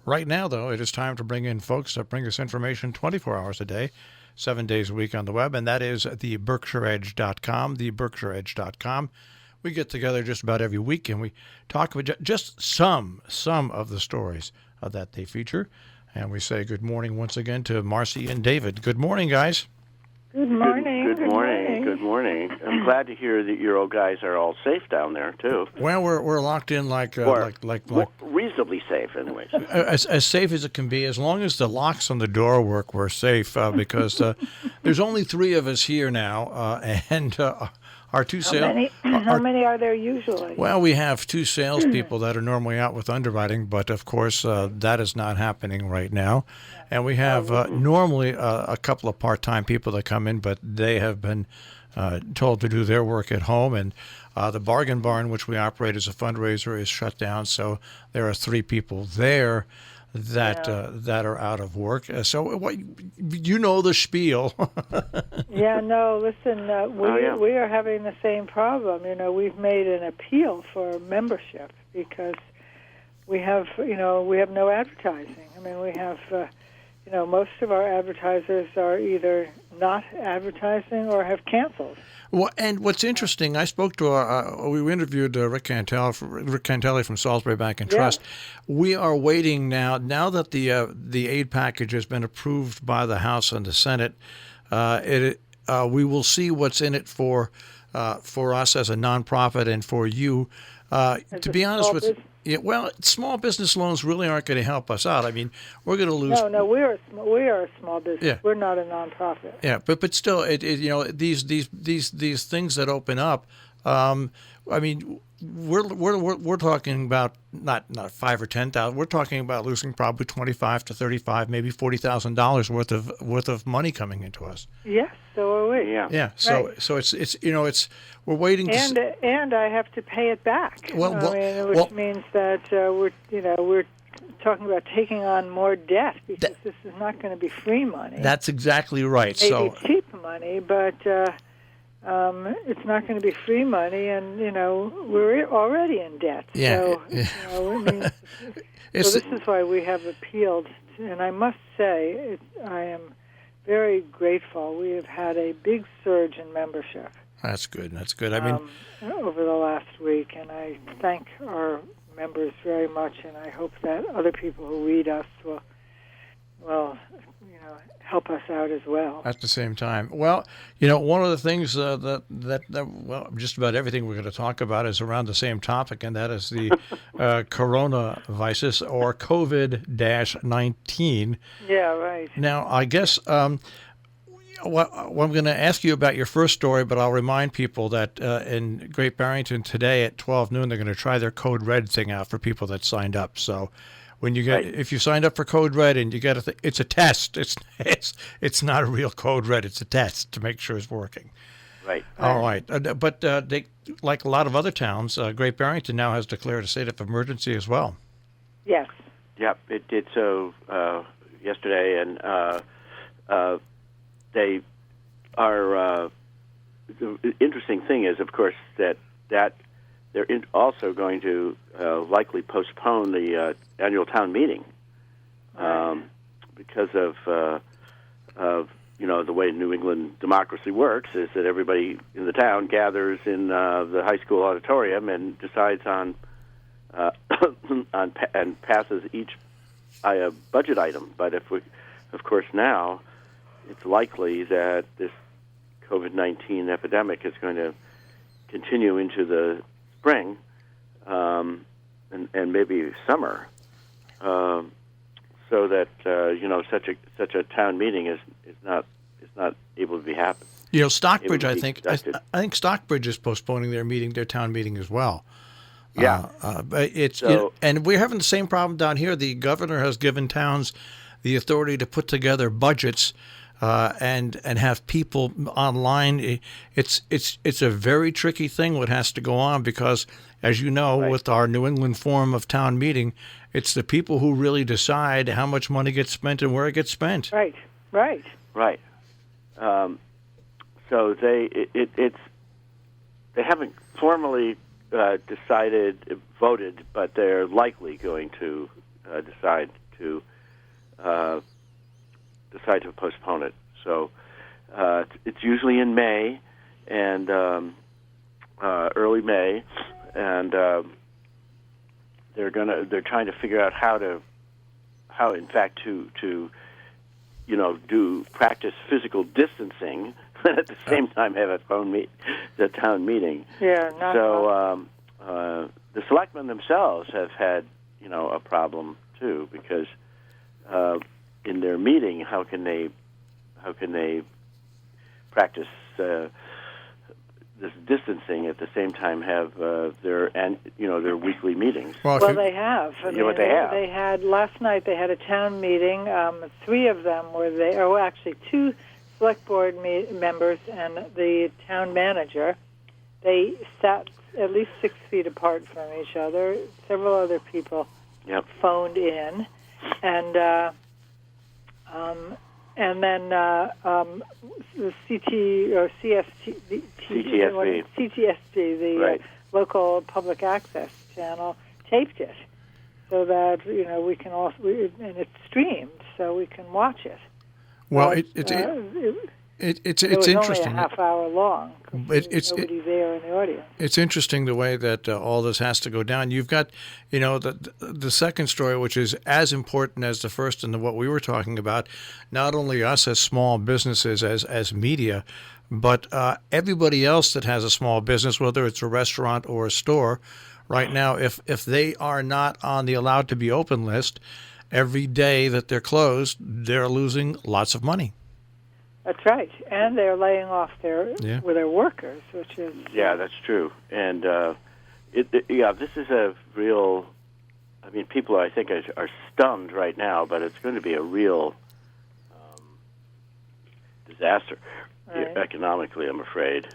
Right now, though, it is time to bring in folks that bring us information 24 hours a day, 7 days a week on the web, and that is the BerkshireEdge.com, the BerkshireEdge.com. We get together just about every week, and we talk about just some of the stories that they feature. And we say good morning once again to Marcy and David. Good morning, guys. Good morning. Good morning. Good morning. I'm glad to hear that your old guys are all safe down there too. Well, we're locked in like reasonably safe, anyways. As safe as it can be, as long as the locks on the door work, we're safe. Because there's only 3 of us here now, and our 2 sales. How many are there usually? Well, we have 2 salespeople that are normally out with underwriting, but of course that is not happening right now. And we have normally a couple of part-time people that come in, but they have been told to do their work at home. And the Bargain Barn, which we operate as a fundraiser, is shut down. So there are 3 people there that are out of work. So you know the spiel. Listen, we are having the same problem. We've made an appeal for membership because we have no advertising. I mean, we have, most of our advertisers are either not advertising or have canceled. Well, and what's interesting, I spoke to we interviewed Rick Cantelli from Salisbury Bank and Trust. We are waiting now that the aid package has been approved by the House and the Senate. We will see what's in it for us as a nonprofit and for you. To be honest with you. Yeah, well, small business loans really aren't going to help us out. I mean, we're going to lose. No, we are a small business. Yeah. We're not a nonprofit. Yeah, but still, these things that open up. I mean, we're talking about not 5 or 10,000. We're talking about losing probably $25 to $35, maybe $40,000 worth of money coming into us. Yes, so are we. Yeah. So it's we're waiting. And I have to pay it back. Which means that we're talking about taking on more debt because this is not going to be free money. That's exactly right. Maybe cheap money, but. It's not going to be free money, and we're already in debt. Yeah. So, so this is why we have appealed. And I must say, I am very grateful. We have had a big surge in membership. That's good. I mean, over the last week, and I thank our members very much, and I hope that other people who read us will help us out as well. At the same time. Well, one of the things that just about everything we're going to talk about is around the same topic, and that is the coronavirus or COVID-19. Yeah, right. Now, I guess I'm going to ask you about your first story, but I'll remind people that in Great Barrington today at 12 noon, they're going to try their Code Red thing out for people that signed up. So when you get, if you signed up for Code Red and you get it's a test. It's not a real Code Red. It's a test to make sure it's working. Right. All right. But they, like a lot of other towns, Great Barrington now has declared a state of emergency as well. Yes. Yep. It did so yesterday, and they are. The interesting thing is, of course, that they're also going to likely postpone the annual town meeting because of the way New England democracy works is that everybody in the town gathers in the high school auditorium and decides on and passes each budget item. But of course now it's likely that this COVID-19 epidemic is going to continue into the spring and maybe summer, so that such a town meeting is not able to be happening. Stockbridge, I think Stockbridge is postponing their town meeting as well. Yeah, but and we're having the same problem down here. The governor has given towns the authority to put together budgets and have people online. It's a very tricky thing what has to go on because, as you know, with our New England form of town meeting, it's the people who really decide how much money gets spent and where it gets spent. Right. So they haven't formally voted, but they're likely going to decide to postpone it. So it's usually in May and early May, and they're trying to figure out how in fact to practice physical distancing and at the same time have the town meeting. Yeah, so the selectmen themselves have had a problem too, because in their meeting, how can they practice this distancing at the same time have their weekly meetings? Well, they have. They had last night. They had a town meeting. 3 of them were there. Oh, actually, 2 select board members and the town manager. They sat at least 6 feet apart from each other. Several other people phoned in, and then the CTSG, the local public access channel, taped it so that we can also, and it's streamed so we can watch it. Well, it's interesting. Only a half hour long. Nobody there in the audience. It's interesting the way that all this has to go down. You've got, the second story, which is as important as the first and what we were talking about. Not only us as small businesses, as media, but everybody else that has a small business, whether it's a restaurant or a store. Right now, if they are not on the allowed to be open list, every day that they're closed, they're losing lots of money. That's right, and they're laying off their workers, which is that's true. And this is a real. I mean, people I think are stunned right now, but it's going to be a real disaster economically, I'm afraid.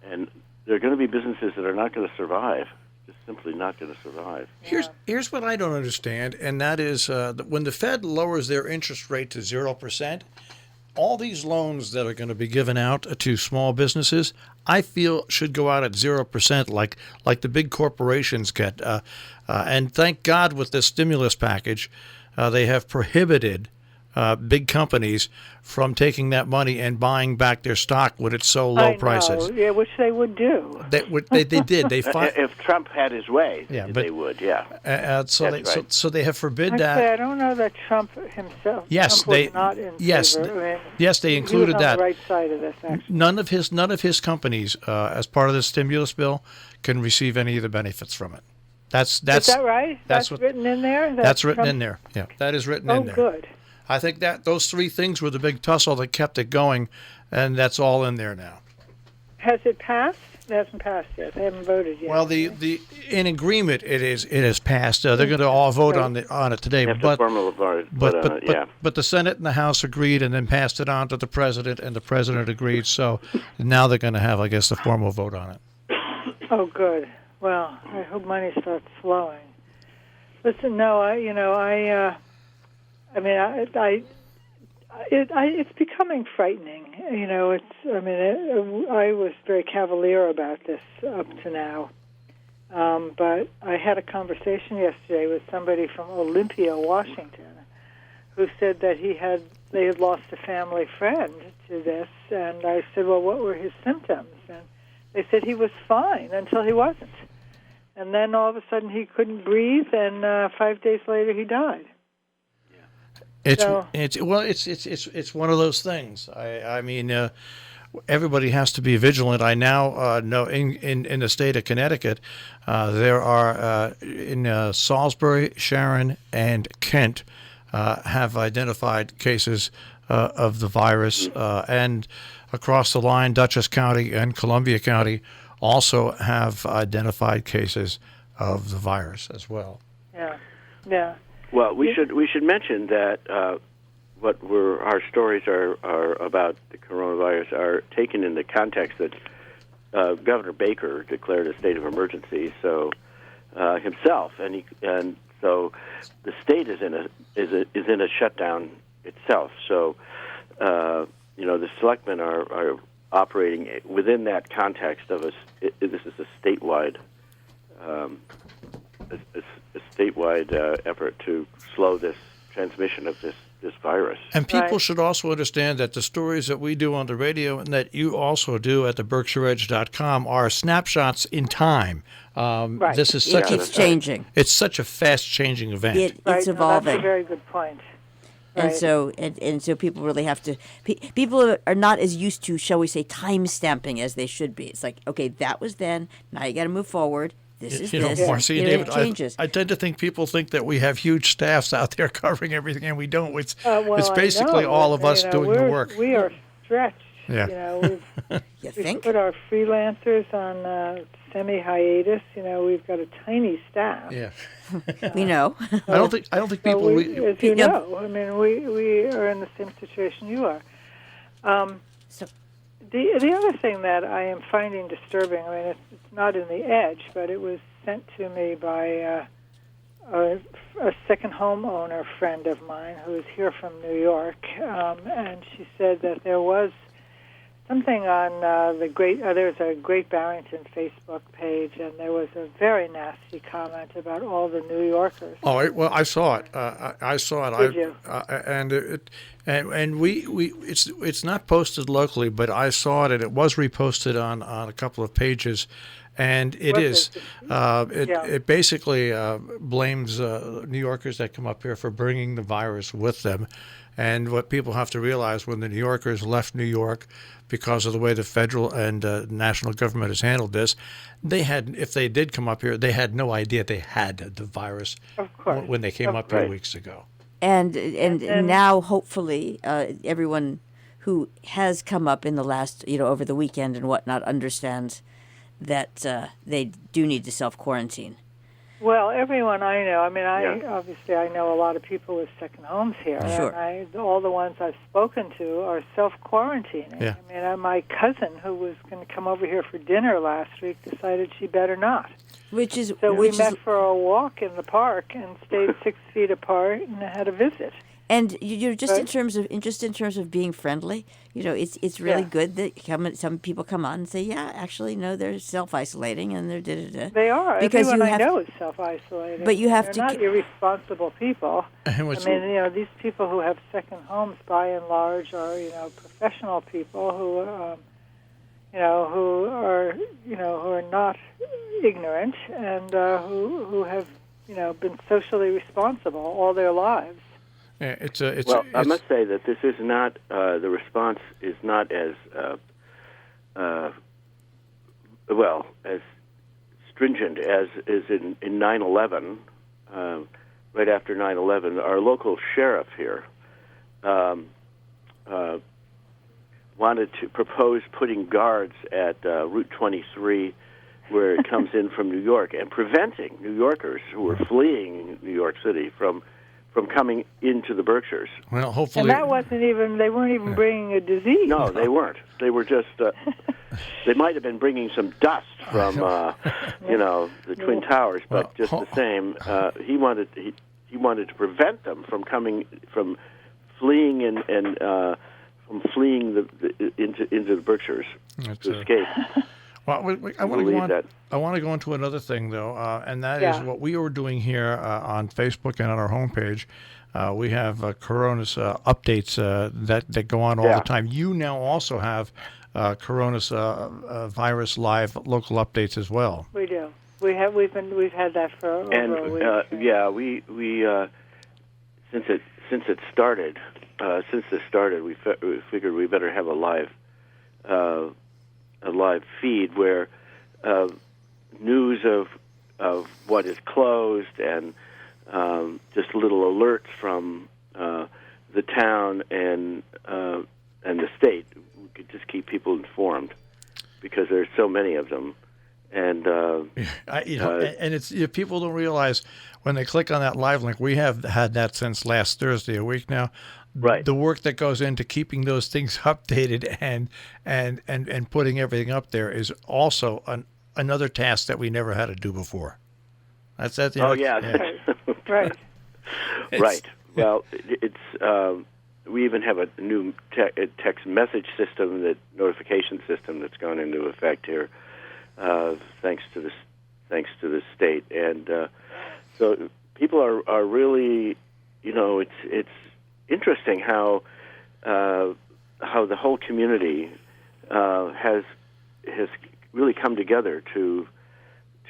And there are going to be businesses that are not going to survive. Just simply not going to survive. Here's what I don't understand, and that is when the Fed lowers their interest rate to 0%. All these loans that are going to be given out to small businesses, I feel should go out at 0%, like the big corporations get. And thank God with this stimulus package, they have prohibited big companies from taking that money and buying back their stock when it's so low prices. Yeah, which they would do. They did. If Trump had his way, they would. So they have forbid Actually, that. I don't know that Trump himself. Yes, Trump was not in favor. Yes, they included he was that. on the right side of this. Actually, None of his companies, as part of the stimulus bill, can receive any of the benefits from it. Is that right? That's written in there. That's written in there. Yeah, that is written in there. Oh, good. I think that those 3 things were the big tussle that kept it going, and that's all in there now. Has it passed? It hasn't passed yet. They haven't voted yet. Well, in agreement, it has passed. They're going to all vote on it today. But the Senate and the House agreed, and then passed it on to the president, and the president agreed. So now they're going to have, I guess, the formal vote on it. Oh, good. Well, I hope money starts flowing. Listen, it's becoming frightening. I was very cavalier about this up to now, but I had a conversation yesterday with somebody from Olympia, Washington, who said that they had lost a family friend to this, and I said, well, what were his symptoms? And they said he was fine until he wasn't, and then all of a sudden he couldn't breathe, and 5 days later he died. It's one of those things. I mean, everybody has to be vigilant. I now know in the state of Connecticut, there are in Salisbury, Sharon, and Kent have identified cases of the virus, and across the line, Dutchess County and Columbia County also have identified cases of the virus as well. Yeah. Well, we should mention that our stories are about the coronavirus are taken in the context that Governor Baker declared a state of emergency. So himself, and so the state is in a shutdown itself. So the selectmen are operating within that context of this is a statewide a statewide effort to slow this transmission of this virus. And people Right. should also understand that the stories that we do on the radio and that you also do at the BerkshireEdge.com are snapshots in time. Right. This is It such keeps changing. it's such a fast-changing event. It's Right. No, evolving. that's a very good point. And Right. so people really have to. People are not as used to, shall we say, time stamping as they should be. It's like, okay, that was then. Now you got to move forward. This is this. Marcy, You know, David, it changes. I tend to think people think that we have huge staffs out there covering everything, and we don't. It's Well, basically I know. all of us You know, doing the work. We are stretched. Yeah. You know, You we've think? put our freelancers on semi-hiatus. You know, we've got a tiny staff. Yeah. We know. I don't think So people. as you Yeah. know, I mean, we are in the same situation you are. So- The other thing that I am finding disturbing, I mean, it's not in the Edge, but it was sent to me by a second homeowner friend of mine who is here from New York, and she said that there was something on there's a Great Barrington Facebook page, and there was a very nasty comment about all the New Yorkers. Oh, well, I saw it. I saw it. Did you? And we it's not posted locally, but I saw it, and it was reposted on a couple of pages, and it is. It basically blames New Yorkers that come up here for bringing the virus with them. And what people have to realize, when the New Yorkers left New York because of the way the federal and national government has handled this, if they did come up here, they had no idea they had the virus Of course. when they came up here weeks ago. And now, hopefully, everyone who has come up in the last, over the weekend and whatnot, understands that they do need to self-quarantine. Well, everyone I know, I mean, obviously I know a lot of people with second homes here, Sure. and all the ones I've spoken to are self-quarantining. Yeah. I mean, my cousin, who was going to come over here for dinner last week, decided she better not. So we met for a walk in the park and stayed 6 feet apart and had a visit. And you're just Right. in terms of being friendly. It's really Yeah. good that some people come on and say, yeah, actually, no, they're self-isolating and they're da-da-da. They are. Because Everyone you I have- know is self-isolating. But you have They're to not irresponsible people. And I what's- mean, these people who have second homes, by and large, are professional people who, who are not ignorant and who have, been socially responsible all their lives. Yeah, I must say that this is not the response is not as as stringent as is in 9/11. Right after 9/11, our local sheriff here wanted to propose putting guards at Route 23, where it comes in from New York, and preventing New Yorkers who were fleeing New York City from coming into the Berkshires. Well, hopefully. And that wasn't even, they weren't even bringing a disease. No, they weren't. They were just, they might have been bringing some dust from, the Twin Towers, but just the same, he wanted to prevent them from fleeing from fleeing into the Berkshires to escape. Well, I want to go into another thing, though, and that is what we are doing here on Facebook and on our homepage. We have Corona's updates that go on all the time. You now also have Corona's virus live local updates as well. We do. We've had that for over a week. We since this started, we figured we better have a live feed where news of what is closed and just little alerts from the town and the state. We could just keep people informed because there's so many of them. And and it's people don't realize when they click on that live link. We have had that since last Thursday, a week now. Right. The work that goes into keeping those things updated and putting everything up there is also another task that we never had to do before. That's that. Right. Right. Well, it's we even have a new text message system, that notification system that's gone into effect here, thanks to the thanks to the state. And so people are really, it's interesting how the whole community has really come together to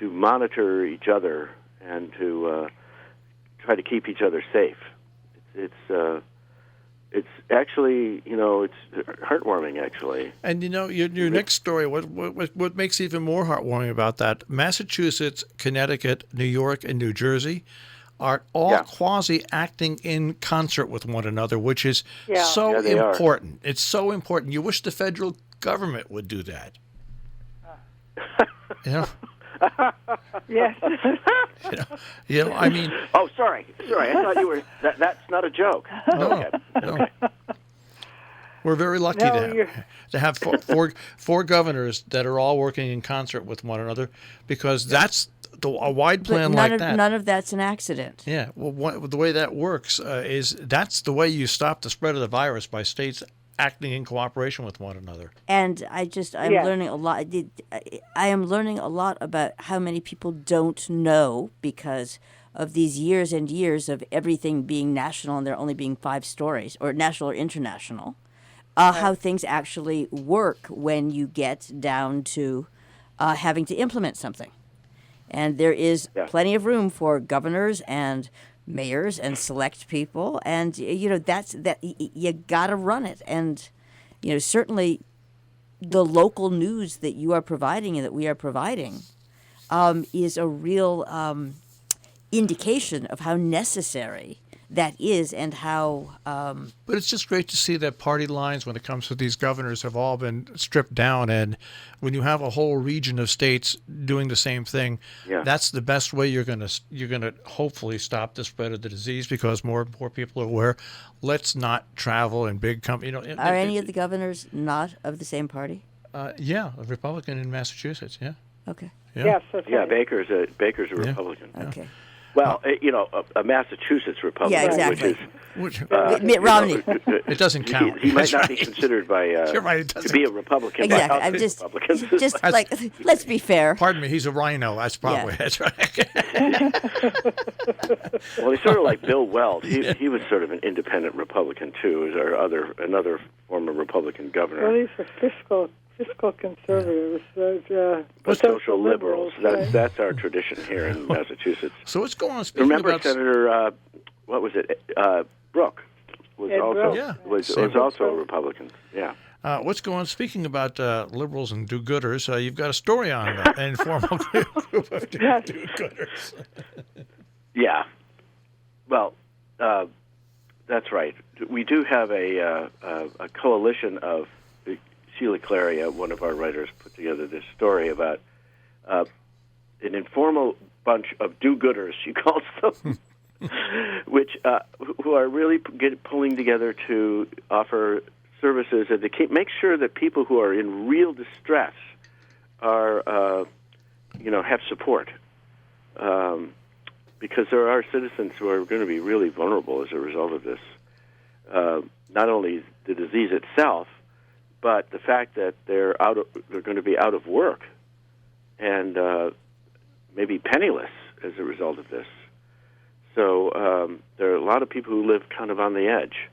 monitor each other and to try to keep each other safe. It's actually, it's heartwarming, actually. And your next story, what makes even more heartwarming about that? Massachusetts, Connecticut, New York, and New Jersey are all quasi acting in concert with one another, which is so important. It's so important. You wish the federal government would do that. Yes. I mean. Oh, sorry. I thought you were. That's not a joke. No. We're very lucky to have four governors that are all working in concert with one another, because that's a wide plan like that. None of that's an accident. Yeah. Well, the way that works is that's the way you stop the spread of the virus, by states acting in cooperation with one another. And I'm learning a lot. I am learning a lot about how many people don't know, because of these years and years of everything being national and there only being 5 stories, or national or international, how things actually work when you get down to having to implement something. And there is plenty of room for governors and mayors and select people, and that's you got to run it. And certainly the local news that you are providing and that we are providing is a real indication of how necessary that is, and how But it's just great to see that party lines, when it comes to these governors, have all been stripped down. And when you have a whole region of states doing the same thing, that's the best way you're gonna hopefully stop the spread of the disease, because more and more people are aware. Let's not travel in big companies. Are any of the governors not of the same party? A Republican in Massachusetts. Yeah. Okay. Yes. That's right. Baker's a Republican. Okay. Well, a Massachusetts Republican, Yeah, exactly. Which Mitt Romney. it doesn't count. He might not be considered by You're right, it to doesn't. be a Republican. Exactly. By I'm just Republicans. like, let's be fair. Pardon me. He's a rhino. That's probably that's right. Well, he's sort of like Bill Weld. He was sort of an independent Republican too, as another former Republican governor. Well, these are fiscal conservatives, but social liberals. That's our tradition here in Massachusetts. So what's going on? Speaking Remember about Senator, what was it? Brooke was Ed also Brooke. was also a Republican. Yeah. What's going on? Speaking about liberals and do-gooders, you've got a story on an informal group of do-gooders. Yeah. Well, that's right. We do have a coalition of. Sheila Claria, one of our writers, put together this story about an informal bunch of do-gooders, she calls them, which who are really pulling together to offer services and to make sure that people who are in real distress are, have support. Because there are citizens who are going to be really vulnerable as a result of this. Not only the disease itself, but the fact that they're going to be out of work and maybe penniless as a result of this. So there are a lot of people who live kind of on the edge.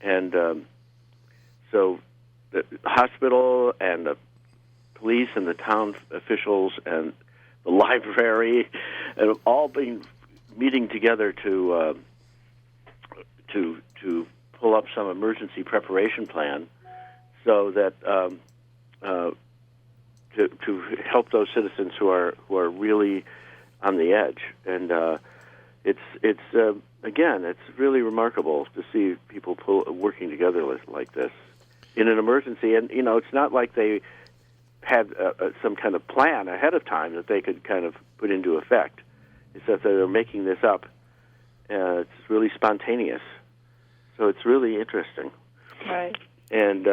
And so the hospital and the police and the town officials and the library have all been meeting together to pull up some emergency preparation plan, so that to help those citizens who are really on the edge. And it's again, it's really remarkable to see people working together like this in an emergency. And it's not like they had some kind of plan ahead of time that they could kind of put into effect. It's that they're making this up. It's really spontaneous. So it's really interesting. Right. And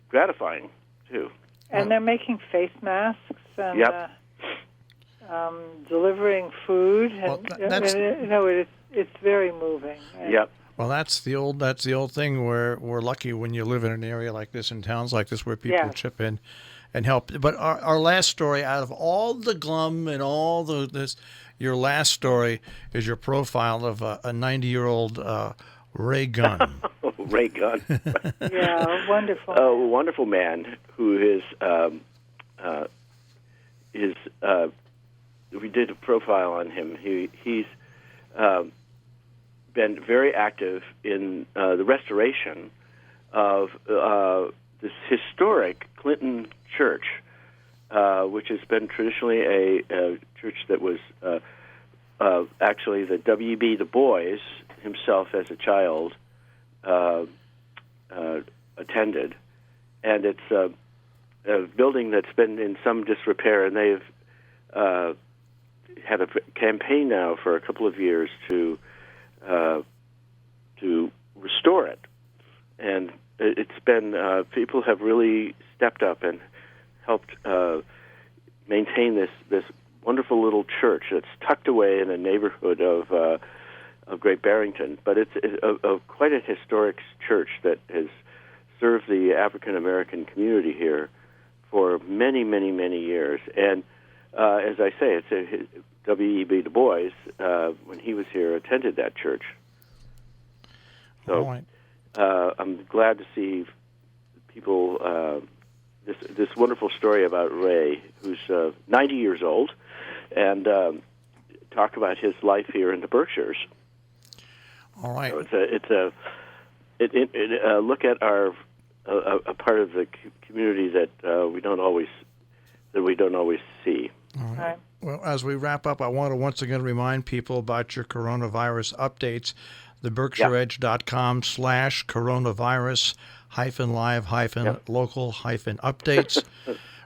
gratifying, too. And they're making face masks and delivering food. And, it's very moving. Yep. Well, that's the old thing where we're lucky when you live in an area like this, in towns like this, where people chip in. and help. But our last story, out of all the glum and all this, your last story is your profile of a 90-year-old Ray Gunn. Ray Gunn. Yeah, wonderful. A wonderful man who is we did a profile on him. He's been very active in the restoration of this historic Clinton church, which has been traditionally a church that was actually the W.B. Du Bois himself as a child attended. And it's a building that's been in some disrepair, and they've had a campaign now for a couple of years to restore it. And it's been people have really stepped up and helped maintain this wonderful little church that's tucked away in a neighborhood of Great Barrington. But it's quite a historic church that has served the African American community here for many, many, many years. And as I say, it's W.E.B. Du Bois, when he was here, attended that church. So Right. I'm glad to see people, this wonderful story about Ray, who's 90 years old, and talk about his life here in the Berkshires. All right. So it's a look at our a part of the community that we don't always see. All right. Right. Well, as we wrap up, I want to once again remind people about your coronavirus updates. The BerkshireEdge.com/coronavirus -live-local -updates.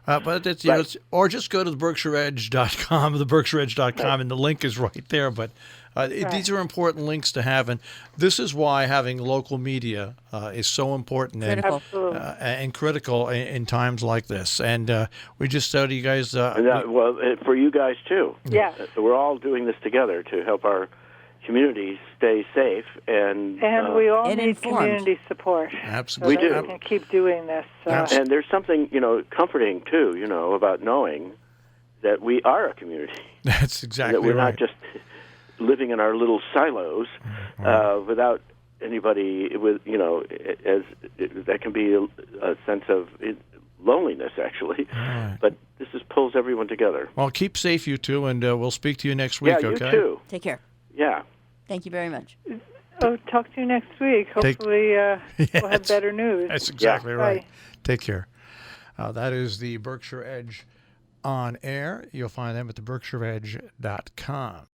But it's, Right. or just go to the BerkshireEdge.com, the BerkshireEdge.com, and the link is right there. But these are important links to have, and this is why having local media is so important Critical. Absolutely. and critical in times like this. And we just said to you guys, For you guys too. Yeah. We're all doing this together to help our communities stay safe, and we all and need informed. community support. absolutely. We So do. that we can keep doing this. and there's something comforting too, about knowing that we are a community, That's exactly that we're right. not just living in our little silos without anybody. That can be a sense of loneliness, actually. Right. But this pulls everyone together. Well, keep safe, you two, and we'll speak to you next week, Yeah, you okay? too. Take care. Yeah. Thank you very much. Talk to you next week. Hopefully, we'll have better news. That's exactly right. Right. Take care. That is the Berkshire Edge on air. You'll find them at the BerkshireEdge.com.